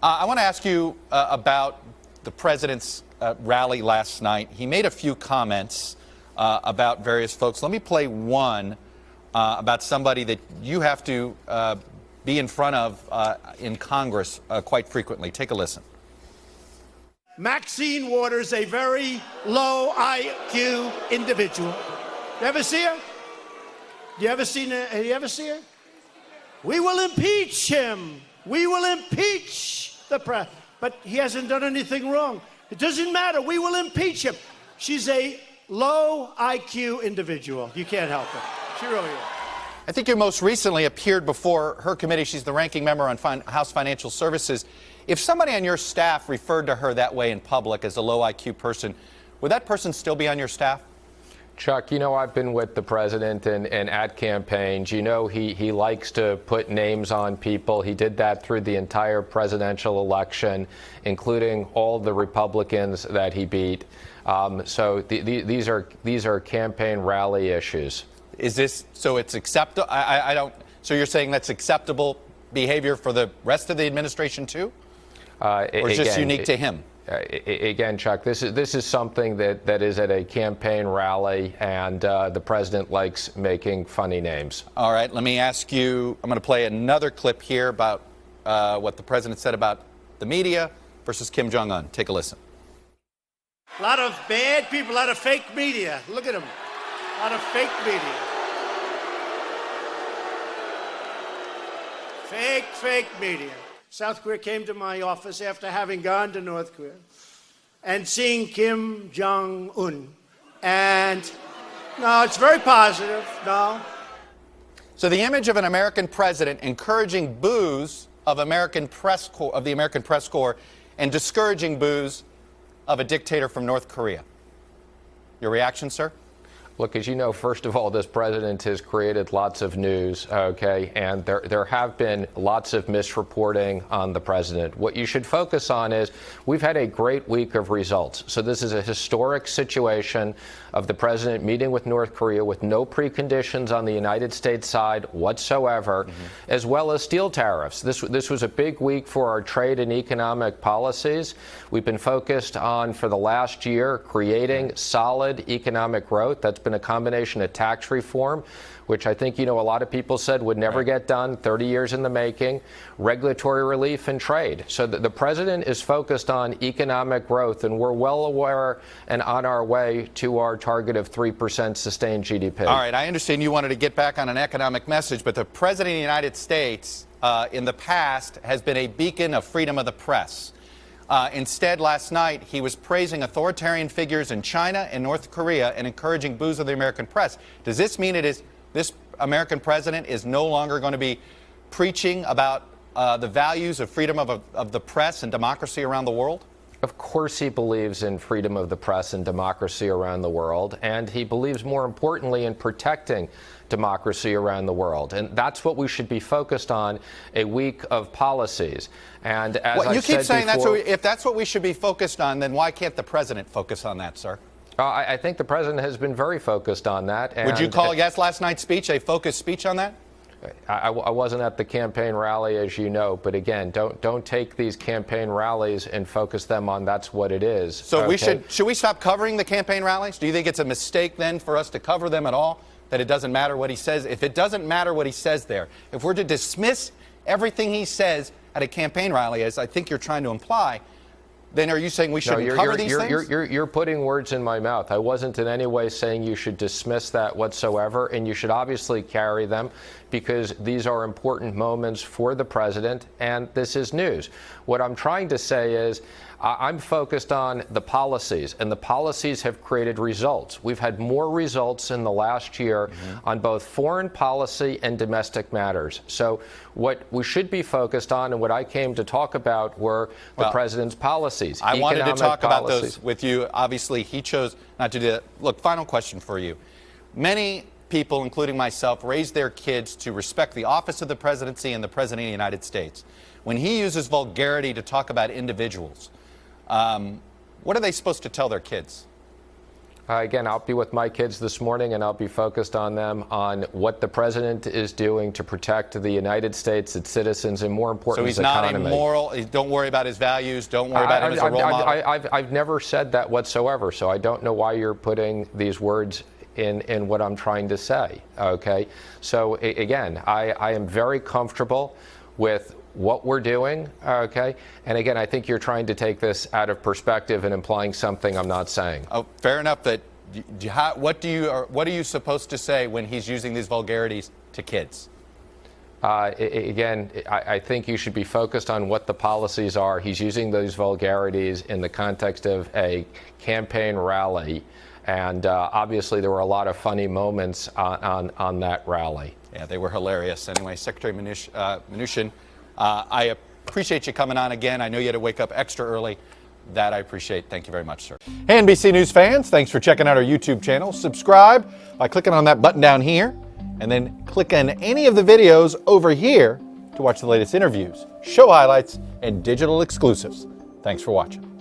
I want to ask you about the president's rally last night. He made a few comments about various folks. Let me play one about somebody that you have to be in front of in Congress quite frequently. Take a listen. Maxine Waters, a very low IQ individual. You ever see her? You ever seen her? Have you ever seen her? We will impeach him. We will impeach the president. But he hasn't done anything wrong. It doesn't matter. We will impeach him. She's a low IQ individual. You can't help it. She really is. I think you most recently appeared before her committee. She's the ranking member on House Financial Services. If somebody on your staff referred to her that way in public as a low IQ person, would that person still be on your staff? Chuck, you know, I've been with the president and at campaigns. You know, he likes to put names on people. He did that through the entire presidential election, including all the Republicans that he beat. So these are campaign rally issues. Is this so? It's acceptable? I don't. So you're saying that's acceptable behavior for the rest of the administration too, or is this unique to him? Again, Chuck, this is something that is at a campaign rally, and the president likes making funny names. All right, let me ask you, I'm going to play another clip here about what the president said about the media versus Kim Jong-un. Take a listen. A lot of bad people, a lot of fake media. Look at them. A lot of fake media. Fake media. South Korea came to my office after having gone to North Korea and seeing Kim Jong-un. And no, it's very positive. No. So the image of an American president encouraging boos of the American press corps and discouraging boos of a dictator from North Korea. Your reaction, sir? Look, as you know, first of all, this president has created lots of news, okay, and there have been lots of misreporting on the president. What you should focus on is we've had a great week of results. So this is a historic situation of the president meeting with North Korea with no preconditions on the United States side whatsoever, as well as steel tariffs. This was a big week for our trade and economic policies. We've been focused on, for the last year, creating solid economic growth. That's been a combination of tax reform, which I think, you know, a lot of people said would never get done, 30 years in the making, regulatory relief, and trade. So the president is focused on economic growth, and we're well aware and on our way to our target of 3% sustained GDP. All right, I understand you wanted to get back on an economic message, but the president of the United States in the past has been a beacon of freedom of the press. Instead, last night, he was praising authoritarian figures in China and North Korea and encouraging boos of the American press. Does this mean this American president is no longer going to be preaching about the values of freedom of the press and democracy around the world? Of course he believes in freedom of the press and democracy around the world, and he believes, more importantly, in protecting democracy around the world. And that's what we should be focused on, a week of policies. And as you keep saying before, if that's what we should be focused on, then why can't the president focus on that, sir? I think the president has been very focused on that. And would you call last night's speech a focused speech on that? I wasn't at the campaign rally, as you know, but again, don't take these campaign rallies and focus them on that's what it is. So okay? Should we stop covering the campaign rallies? Do you think it's a mistake then for us to cover them at all? That it doesn't matter what he says? If it doesn't matter what he says there, if we're to dismiss everything he says at a campaign rally, as I think you're trying to imply, then are you saying we shouldn't cover these things? You're putting words in my mouth. I wasn't in any way saying you should dismiss that whatsoever, and you should obviously carry them because these are important moments for the president, and this is news. What I'm trying to say is I'm focused on the policies, and the policies have created results. We've had more results in the last year on both foreign policy and domestic matters. So what we should be focused on, and what I came to talk about, were the president's policies. I wanted to talk about those with you. Obviously, he chose not to do that. Look, final question for you. Many people, including myself, raise their kids to respect the office of the presidency and the president of the United States. When he uses vulgarity to talk about individuals, what are they supposed to tell their kids? Again, I'll be with my kids this morning, and I'll be focused on them on what the president is doing to protect the United States, its citizens, and more important, So he's its economy. not immoral. Don't worry about his values. Don't worry about him as a role model. I've never said that whatsoever, so I don't know why you're putting these words in what I'm trying to say. Okay, so again, I am very comfortable with what we're doing, okay? And again, I think you're trying to take this out of perspective and implying something I'm not saying. Oh, fair enough. That what are you supposed to say when he's using these vulgarities to kids? Again, I think you should be focused on what the policies are. He's using those vulgarities in the context of a campaign rally, and obviously there were a lot of funny moments on that rally. Yeah, they were hilarious. Anyway, Secretary Mnuchin, I appreciate you coming on again. I know you had to wake up extra early. That I appreciate. Thank you very much, sir. Hey, NBC News fans, thanks for checking out our YouTube channel. Subscribe by clicking on that button down here, and then click on any of the videos over here to watch the latest interviews, show highlights, and digital exclusives. Thanks for watching.